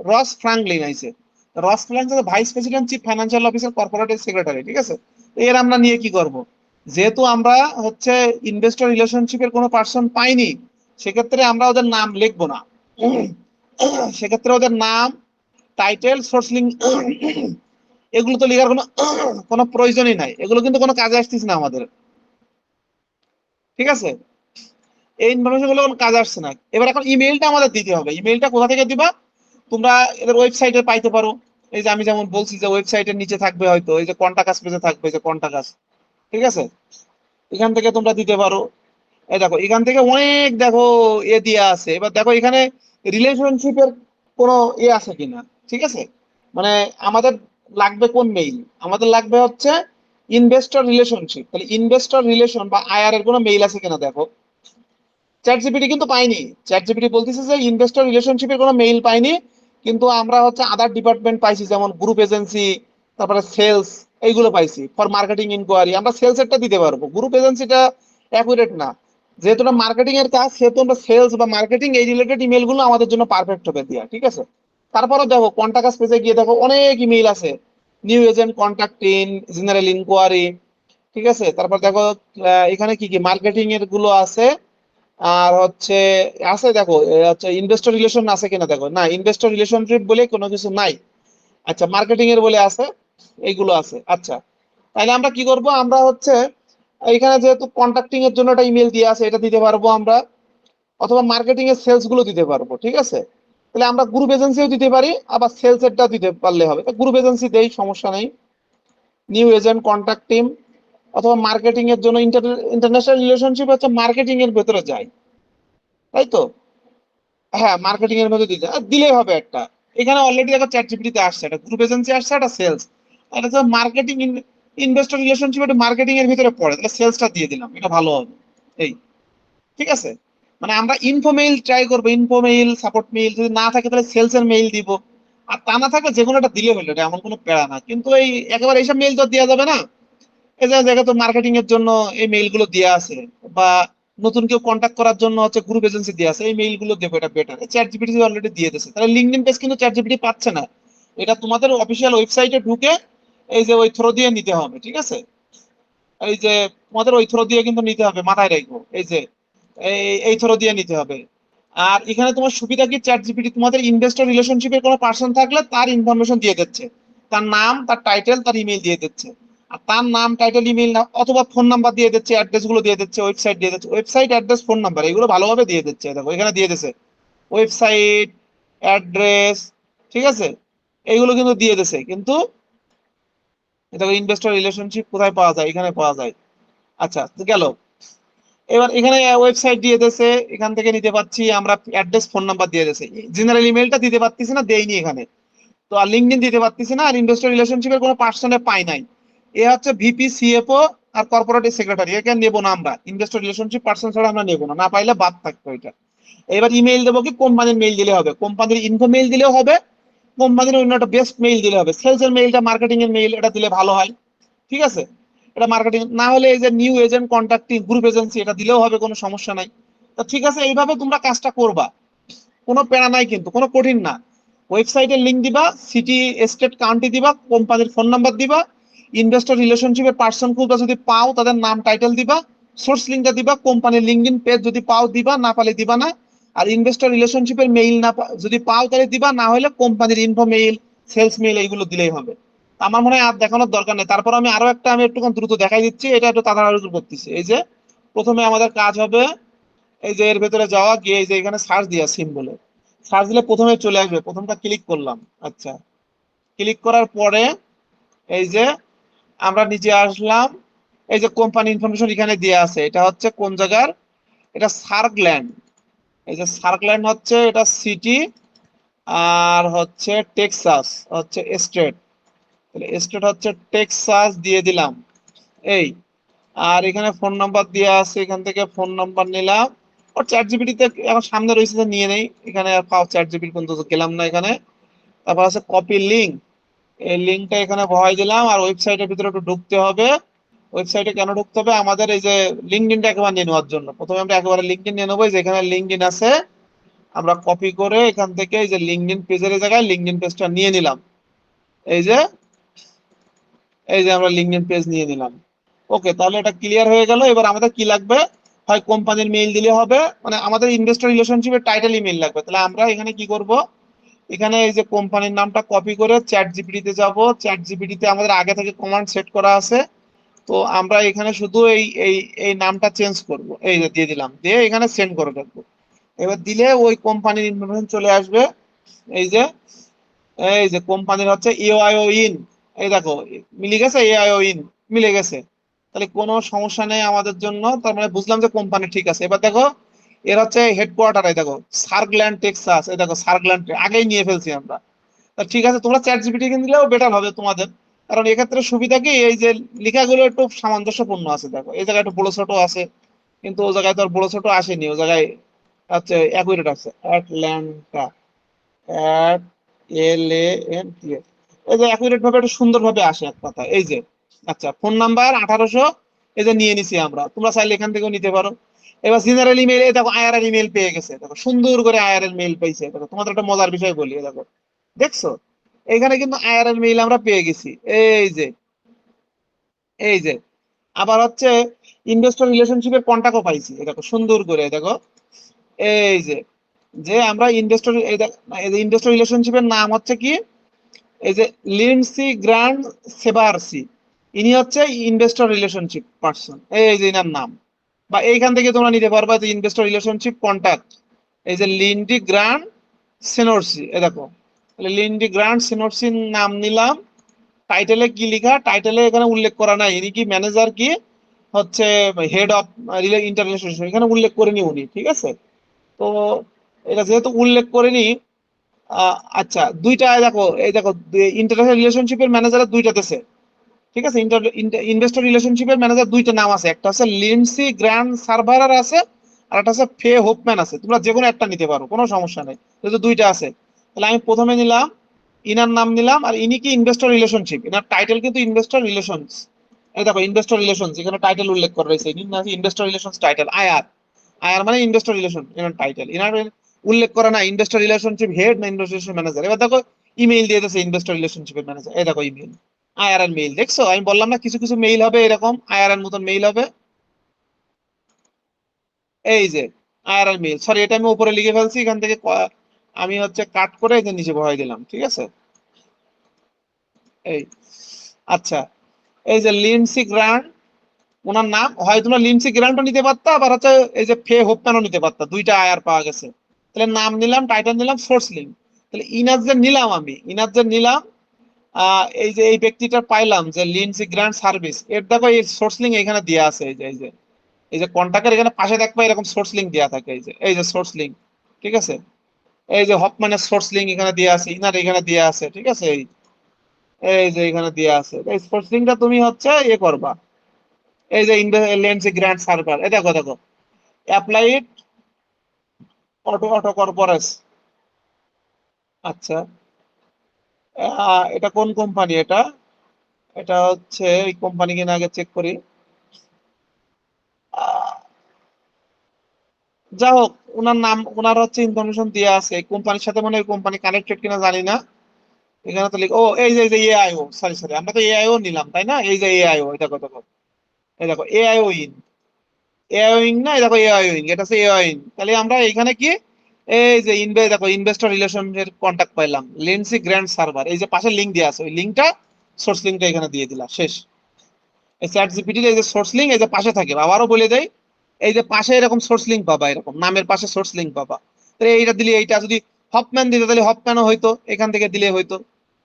রস ফ্রাঙ্কলিন আইছে, রস Franklin vice president, chief financial officer, corporate secretary, ঠিক আছে। এর আমরা নিয়ে কি করব, যেহেতু আমরা হচ্ছে ইনভেস্টর রিলেশনশিপের কোনো পার্সন পাইনি, সেক্ষেত্রে আমরা ওদের নাম লিখবো না। সেক্ষেত্রে ওদের নাম, টাইটেল, সোর্স লিঙ্ক, এগুলো তো লেখার কোনো কোনো প্রয়োজনই নাই, এগুলো কিন্তু কোনো কাজে আসতেছে না আমাদের, ঠিক আছে, এই ইনফরমেশন গুলো কোনো কাজে আসছে না। এবার এখন ইমেইলটা আমাদের দিতে হবে, ইমেইলটা কোথা থেকে দিবা, তোমরা এদের ওয়েবসাইটে পাইতে পারো। এই যে আমি যেমন বলছি যে ওয়েবসাইটের নিচে থাকবে হয়তো, এই যে কন্টাক্ট পেজে থাকবে, যে কন্টাক্ট, ঠিক আছে, এখান থেকে তোমরা দিতে পারো। এই দেখো এখান থেকে অনেক দেখো দিয়া আছে, এবার দেখো এখানে রিলেশনশিপের কোনো আছে কিনা, ঠিক আছে, মানে আমাদের লাগবে কোন মেইল, আমাদের লাগবে হচ্ছে ইনভেস্টর রিলেশনশিপ, তাহলে ইনভেস্টর রিলেশন বা আইআর এর কোনো মেইল আছে কিনা দেখো। চ্যাট জিপিটি কিন্তু পাইনি, চ্যাট জিপিটি বলতেছে যে ইনভেস্টর রিলেশনশিপের কোনো মেইল পাইনি, কিন্তু আমরা হচ্ছে আদার ডিপার্টমেন্ট পাইছি, যেমন গ্রুপ এজেন্সি, তারপরে সেলস, এইগুলো পাইছি ফর মার্কেটিং ইনকোয়ারি, আমরা সেলস এরটা দিতে পারবো, গ্রুপ এজেন্সিটা অ্যাকুরেট না, যেহেতু এটা মার্কেটিং এর কাজ, সেহেতু আমরা সেলস বা মার্কেটিং এই রিলেটেড ইমেল গুলো আমাদের জন্য পারফেক্ট হবে দিয়া, ঠিক আছে। তারপরে দেখো কন্টাক্ট পেজে গিয়ে দেখো অনেক ইমেল আছে, new agent contacting, general inquiry, ঠিক আছে, তারপর দেখো এখানে কি কি মার্কেটিং এর গুলো আছে, আর হচ্ছে আছে দেখো, হচ্ছে ইনভেস্টর রিলেশন আছে কিনা দেখো, না, ইনভেস্টর রিলেশনশিপ বলে কোনো কিছু নাই। আচ্ছা, মার্কেটিং এর বলে আছে, এইগুলো আছে। আচ্ছা, তাহলে আমরা কি করব, আমরা হচ্ছে এখানে যেহেতু কন্ট্যাক্টিং এর জন্য একটা ইমেল দিয়ে আছে, এটা দিতে পারবো আমরা, অথবা মার্কেটিং এর সেলস গুলো দিতে পারবো। ঠিক আছে, তাহলে আমরা গ্রুপ এজেন্সিও দিতে পারি, আবার সেলস এরটা দিতে পারলে হবে। গ্রুপ এজেন্সি দেই, সমস্যা নেই। নিউ এজেন্ট, কন্ট্যাক্ট টিম, অথবা মার্কেটিং এর জন্য ইন্টারন্যাশনাল রিলেশনশিপ হচ্ছে মার্কেটিং এর ভেতরে যায়, তাই তো? হ্যাঁ, মার্কেটিং এর মধ্যে দিতে দিলেই হবে একটা। এখানে অলরেডি একটা চ্যাট জিপিটিতে আসছে, একটা গ্রুপ এজেন্সি আসছে, একটা সেলস, এটা তো মার্কেটিং, ইনভেস্টর রিলেশনশিপ, এটা মার্কেটিং এর ভিতরে পড়ে, তাহলে সেলসটা দিয়ে দিলাম, এটা ভালো হবে। এই, ঠিক আছে, মানে আমরা ইনফো মেইল ট্রাই করবো, ইনফো মেইল, সাপোর্ট মেইল, যদি না থাকে তাহলে সেলস এর মেইল দিব। আর তা না থাকলে যে কোনো একটা দিলে হলো, এটা এমন কোনো প্যারা না। কিন্তু এই একেবারে এইসব মেইল তো দেওয়া যাবে না। এই যে জায়গা তো মার্কেটিং এর জন্য এই মেইল গুলো দেওয়া আছে, বা নতুন কেউ কন্ট্যাক্ট করার জন্য হচ্ছে গ্রুপ এজেন্সি দেওয়া আছে, এই মেইল গুলো দেবো, এটা বেটার। চ্যাট জিপিটি অলরেডি দিয়ে দিয়েছে, তাহলে লিঙ্কডইন পেজ কিন্তু চ্যাট জিপিটি পাচ্ছে না, এটা তোমাদের অফিসিয়াল ওয়েবসাইটে ঢুকে এই যে ওই থ্রো দিয়ে নিতে হবে। ঠিক আছে, এই যে তোমাদের ওই থ্রো দিয়ে কিন্তু নিতে হবে, মাথায় রাখবো, এই যে এই থ্রো দিয়ে নিতে হবে। আর এখানে তোমার সুবিধা কি, চ্যাট জিপিটি তোমাদের ইনভেস্টর রিলেশনশিপের কোনো পার্সন থাকলে তার ইনফরমেশন দিয়ে দিচ্ছে, তার নাম, তার টাইটেল, তার ইমেল দিয়ে দিচ্ছে। আর তার নাম, টাইটেল, ইমেল না, অথবা ফোন নাম্বার দিয়ে দিচ্ছে, অ্যাড্রেস গুলো দিয়ে দিচ্ছে, ওয়েবসাইট দিয়ে দিচ্ছে, ওয়েবসাইট, অ্যাড্রেস, ফোন নাম্বার, এগুলো ভালোভাবে দিয়ে দিচ্ছে। দেখো এখানে দিয়ে দিচ্ছে ওয়েবসাইট, অ্যাড্রেস, ঠিক আছে, এইগুলো কিন্তু দিয়ে দিচ্ছে। কিন্তু দেখো ইনভেস্টর রিলেশনশিপ কোথায় পাওয়া যায়, এখানে পাওয়া যায়। আচ্ছা, তো গেল। এবার এখানে ওয়েবসাইট দিয়ে দিয়েছে, এখান থেকে নিতে পাচ্ছি আমরা, অ্যাড্রেস, ফোন নাম্বার দিয়ে দিয়েছে। জেনারেল ইমেলটা দিতে পারতেছি না, দেইনি এখানে। তো আর লিঙ্কডইন দিতে পারতেছি না, আর ইনভেস্টর রিলেশনশিপের কোনো পার্সনে পাই নাই। এ হচ্ছে ভিপি, সিএফও আর কর্পোরেট সেক্রেটারি, একে নেবো না আমরা, ইনভেস্টর রিলেশনশিপ পার্সন ছাড়া আমরা নেবো না, না পাইলে বাদ থাকতো এটা। এবার ইমেল দেবো কি, কোম্পানির মেইল দিলে হবে, কোম্পানির ইনফো মেইল দিলেও হবে, কোম্পানির অন্য একটা বেস্ট মেইল দিলে হবে। সেলস এর মেইলটা, মার্কেটিং এর মেইল, এটা দিলে ভালো হয়। ঠিক আছে, এটা মার্কেটিং না হলে এই যে new agent, contacting, group agency, এটা দিলেও হবে, কোনো সমস্যা নাই। তো ঠিক আছে, এইভাবে তোমরা কাজটা করবা, কোনো প্যারা নাই, কিন্তু কোনো কঠিন না। ওয়েবসাইটের লিংক দিবা, সিটি, স্টেট, কাউন্টি দিবা, কোম্পানির ফোন নাম্বার দিবা, ইনভেস্টর রিলেশনশিপের পার্সন খুঁজবা, যদি পাও তাদের নাম, টাইটেল দিবা, সোর্স লিঙ্কটা দিবা, কোম্পানির লিঙ্কডইন পেজ যদি পাও দিবা, না পালে দিবা না। আর ইনভেস্টর রিলেশনশিপের মেইল না যদি পাও তাহলে দিবা, না হলে কোম্পানির ইনফো মেইল, সেলস মেইল, এইগুলো দিলেই হবে। আমার মনে হয় আর দেখানোর দরকার নেই। তারপর আমি আরো একটা, আমি একটু দ্রুত দেখাই দিচ্ছি, এটা একটু তাড়াতাড়ি করতেছি। এই যে প্রথমে আমাদের কাজ হবে, এই যে এর ভেতরে যাওয়া, গিয়ে এই যে এখানে সার্চ দিয়া, সিম্বলে সার্চ দিলে প্রথমে চলে আসবে, প্রথমটা ক্লিক করলাম। আচ্ছা, ক্লিক করার পরে এই যে আমরা নিচে আসলাম, এই যে কোম্পানি ইনফরমেশন এখানে দেওয়া আছে, এটা হচ্ছে কোন জায়গার, এটা সার্কল্যান্ড। এই যে সার্কল্যান্ড হচ্ছে এটা সিটি, আর হচ্ছে টেক্সাস হচ্ছে স্টেট, তাহলে স্টেট হচ্ছে টেক্সাস দিয়ে দিলাম। এই, আর এখানে ফোন নাম্বার দেওয়া আছে, এখান থেকে ফোন নাম্বার নিলাম। ওর চ্যাট জিপিটিতে এখন সামনে রয়েছে, তো নিয়ে নেই, এখানে আর পাও চ্যাট জিপিটি পর্যন্ত গেলাম না এখানে। তারপর আছে কপি লিঙ্ক, এই লিঙ্কটা এখানে বহাই দিলাম। আর ওয়েবসাইটের ভিতরে একটু ঢুকতে হবে। ওয়েবসাইটে কেন ঢুকতে হবে, আমাদের এই যে লিঙ্কডইনটা একেবারে নিয়ে নেওয়ার জন্য, প্রথমে আমরা একেবারে লিঙ্কডইন নিয়ে নেবো। যেখানে লিঙ্কডইন আছে আমরা কপি করে এখান থেকে এই যে লিঙ্কডইন পেজের জায়গায় লিঙ্কডইন পেজটা নিয়ে নিলাম। এই যে, এই যে আমরা লিঙ্কডইন পেজ নিয়ে নিলাম। ওকে, তাহলে এটা ক্লিয়ার হয়ে গেল। এবার আমাদের কি লাগবে, হয় কোম্পানির মেইল দিলে হবে, মানে আমাদের ইনভেস্টর রিলেশনশিপের টাইটেল ইমেল লাগবে। তাহলে আমরা এখানে কি করব, এখানে এই যে কোম্পানির নামটা কপি করে চ্যাট জিপিটিতে যাব। চ্যাট জিপিটিতে আমাদের আগে থেকে কমান্ড সেট করা আছে, তো আমরা এখানে শুধু এই এই এই নামটা চেঞ্জ করব, এই যে দিয়ে দিলাম, দিয়ে এখানে সেন্ড করে রাখবো। এবার দিলে ওই কোম্পানির ইনফরমেশন চলে আসবে। এই যে, এই যে কোম্পানির হচ্ছে এআইও ইন, এই দেখো মিলে গেছে, এআইও ইন মিলে গেছে। তাহলে কোনো সমস্যা নেই আমাদের জন্য, তার মানে বুঝলাম যে কোম্পানি ঠিক আছে। এবার দেখো এর হচ্ছে হেডকোয়ার্টার, এই দেখো সার্কল্যান্ড টেক্সাস, এই দেখো সার্কল্যান্ড, আগেই নিয়ে ফেলছি আমরা। তা ঠিক আছে, তোমরা চ্যাট জিপিটি দিলেও বেটার হবে তোমাদের, কারণ এক্ষেত্রে সুবিধা কি, এই যে লেখাগুলো একটু সামঞ্জস্যপূর্ণ আছে। দেখো এই জায়গায় একটু বড় ছোট আছে, কিন্তু ও জায়গায় তো আর বড় ছোট আসেনি, ও জায়গায় হচ্ছে অ্যাকুরেট আছে, অ্যাটল্যান্টা, অ্যাট, LANT, এই যে অ্যাকুরেট ভাবে একটু সুন্দর ভাবে আসে এক কথা। এই যে, আচ্ছা, ফোন নাম্বার 1800, এই যে নিয়ে নিছি আমরা, তোমরা চাইলে এখান থেকেও নিতে পারো। এবার জেনারেল ইমেল, এই দেখো আইআরএল ইমেল পেয়ে গেছে, দেখো সুন্দর করে আইআরএল মেইল পাইছে। দেখো তোমাদের একটা মজার বিষয় বলি, এই দেখো দেখছো, এখানে কিন্তু আইআরএল মেইল আমরা পেয়ে গেছি। এই যে, এই যে, আবার হচ্ছে ইনভেস্টর রিলেশনশিপের কন্টাক্টও পাইছি, এই দেখো সুন্দর করে, এই দেখো, এই যে, যে আমরা ইনভেস্টর, এই ইনভেস্টর রিলেশনশিপের নাম হচ্ছে কি, এই যে লিন্ডসি গ্র্যান্ড সেবারসি, ইনি হচ্ছে ইনভেস্টর রিলেশনশিপ পার্সন, এই যে ইনার নাম। বা এইখান থেকে তোমরা নিতে পারবা যে ইনভেস্টর রিলেশনশিপ কন্টাক্ট, এই যে লিন্ডি গ্রান্ড সেনরসি, এ দেখো লিন্ডি গ্রান্ড সেনরসির নাম নিলাম। টাইটেলে কি লিখা, টাইটেলে এখানে উল্লেখ করা নাই ইনি কি ম্যানেজার কি হচ্ছে হেড অফ ইন্টারন্যাশনাল, এখানে উল্লেখ করেনি উনি, ঠিক আছে। তো এটা যেহেতু উল্লেখ করেনি, আচ্ছা দুইটা দেখো, এই দেখো ইন্টারন্যাশনাল রিলেশনশিপের ম্যানেজারের দুইটা দেশে, ঠিক আছে। ইনভেস্টর রিলেশনশিপের ম্যানেজার দুইটা নাম আছে, একটা হচ্ছে লিন্ডসি গ্র্যান্ড সার্ভারার আছে, আর একটা হচ্ছে ফে হোপম্যান আছে। তোমরা যে কোনো একটা নিতে পারো, কোনো সমস্যা নেই, যেহেতু দুইটা আছে। তাহলে আমি প্রথমে নিলাম, ইনার নাম নিলাম, আর ইনি কি ইনভেস্টর রিলেশনশিপ, ইনার টাইটেল কিন্তু ইনভেস্টর রিলেশনস। এই দেখো ইনভেস্টর রিলেশনস, এখানে টাইটেল উল্লেখ করা রয়েছে, investor relations title IR. IR মানে ইনভেস্টর রিলেশন, এনার টাইটেল ইনার উল্লেখ করা না ইনভেস্টর রিলেশনশিপ হেড না ইনভেস্টর রিলেশন ম্যানেজার। এবার দেখো ইমেইল দিয়ে দিয়েছে ইনভেস্টর রিলেশনশিপের ম্যানেজার, এই দেখো ইমেইল আইআরএন মেইল। দেখছো আমি বললাম না কিছু কিছু মেইল হবে এরকম আইআরএন মতন মেইল হবে, এই যে আইআরএন মেইল। সরি, এটা আমি উপরে লিখে ফেলছি, এখান থেকে আমি হচ্ছে কাট করে এই যে নিচে বহাই দিলাম, ঠিক আছে। এই আচ্ছা, এই যে লিন্ডসি গ্র্যান্ড, ওনার নাম হয় তোমরা লিন্ডসি গ্র্যান্ডও নিতে পারতা, আবার হচ্ছে এই যে ফে হোপম্যানও নিতে পারতা, দুইটা আয়ার পাওয়া গেছে। তাহলে নাম নিলাম, টাইটেল নিলাম, সোর্স লিঙ্ক। তাহলে ইনার যে নিলাম, আমি ইনার যে নিলাম, এই যে এই ব্যক্তিটা পাইলাম যে লিন্ডসি গ্র্যান্ড সার্ভিস, এর দেখো এই সোর্স লিঙ্ক এখানে দেওয়া আছে, এই যে কন্টাক্টের এখানে পাশে দেখবা এরকম সোর্স লিঙ্ক দেওয়া থাকে, এই যে সোর্স লিঙ্ক, ঠিক আছে। এই যে হপম্যানের সোর্স লিঙ্ক এখানে দেওয়া আছে, ইনার এখানে দেওয়া আছে, ঠিক আছে। এই যে এখানে দেওয়া আছে, এই সোর্স লিঙ্কটা তুমি হচ্ছে ইয়ে করবা, এই যে লিন্ডসি গ্র্যান্ড সার্ভার, এই দেখো দেখো অ্যাপ্লাইড অটো কর্পোরেস। আচ্ছা, এটা কোন কোম্পানি এটা, এটা হচ্ছে এই কোম্পানি কিনা আগে চেক করি। আহ, যা হোক, ওনার নাম ওনার হচ্ছে ইনফরমেশন দেওয়া আছে, এই কোম্পানির সাথে মনে হয় কোম্পানি কানেক্টেড কিনা জানি না। এখানে তো ও এই যে এআইও, সরি সরি, আমরা তো এআইও নিলাম তাই না, এই যে এআইও, এটা কত, এই দেখো এআইও ইন, এআইও ইন না, এই দেখো এআইও ইন, এটা হচ্ছে এআইও ইন। তাহলে আমরা এখানে কি, এই যে দেখো ইনভেস্টর রিলেশন এর কন্টাক্ট পাইলাম, লেন্সি গ্র্যান্ড সার্ভার, এই যে পাশে লিংক দেওয়া আছে, ওই লিংকটা সোর্স লিংকটা এখানে দিয়ে দিলাম, শেষ। এই চ্যাট জিপিটির এই যে সোর্স লিঙ্ক এই যে পাশে থাকে, আবারও বলে দেয়, এই যে পাশে এরকম সোর্স লিঙ্ক পাবা, এরকম নামের পাশে সোর্স লিঙ্ক পাবা। তাহলে এইটা দিলে, এইটা যদি হপম্যান দিতে তাহলে হপম্যানও হইতো, এখান থেকে দিলে হইতো,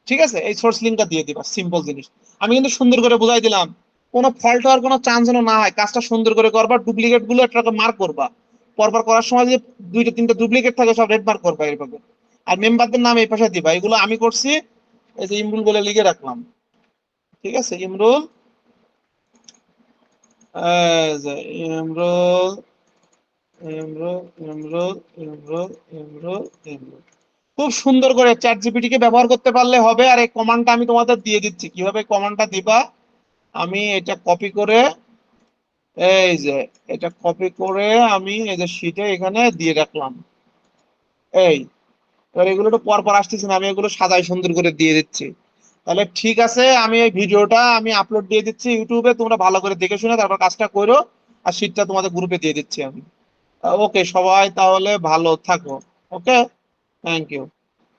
ঠিক আছে। এই সোর্স লিঙ্কটা দিয়ে দিবা, সিম্পল জিনিস। আমি কিন্তু সুন্দর করে বুঝাই দিলাম, কোনো ফল্ট হওয়ার কোনো চান্স যেন না হয়, কাজটা সুন্দর করে করবা, ডুপ্লিকেট গুলো একটা মার্ক করবা, পরপর করার সময় যদি দুইটা তিনটা ডুপ্লিকেট থাকে সব রেড মার্ক করবা এইভাবে। আর মেম্বারদের নাম এই পাশে দিবা, এগুলো আমি করছি, এই যে ইমরুল বলে লিখে রাখলাম, ঠিক আছে, ইমরুল, যে ইমরুল, ইমরুল, ইমরুল, ইমরুল, ইমরুল, ইমরুল। খুব সুন্দর করে চ্যাট জিপিটি কে ব্যবহার করতে পারলে হবে। আর এই কমান্ডটা আমি তোমাদের দিয়ে দিচ্ছি, কিভাবে কমান্ডটা দিবা। আমি এটা কপি করে, এই যে এটা কপি করে আমি এই যে শিটে এখানে দিয়ে রাখলাম। এই এবার এগুলো তো পর পর আসতেছে না, আমি এগুলো সাজাই সুন্দর করে দিয়ে দিচ্ছি। তাহলে ঠিক আছে, আমি এই ভিডিওটা আমি আপলোড দিয়ে দিচ্ছি ইউটিউবে, তোমরা ভালো করে দেখে শুনে তারপর কাজটা করো। আর শিটটা তোমাদের গ্রুপে দিয়ে দিচ্ছি আমি। ওকে, সবাই তাহলে ভালো থাকো। ওকে, থ্যাংক ইউ।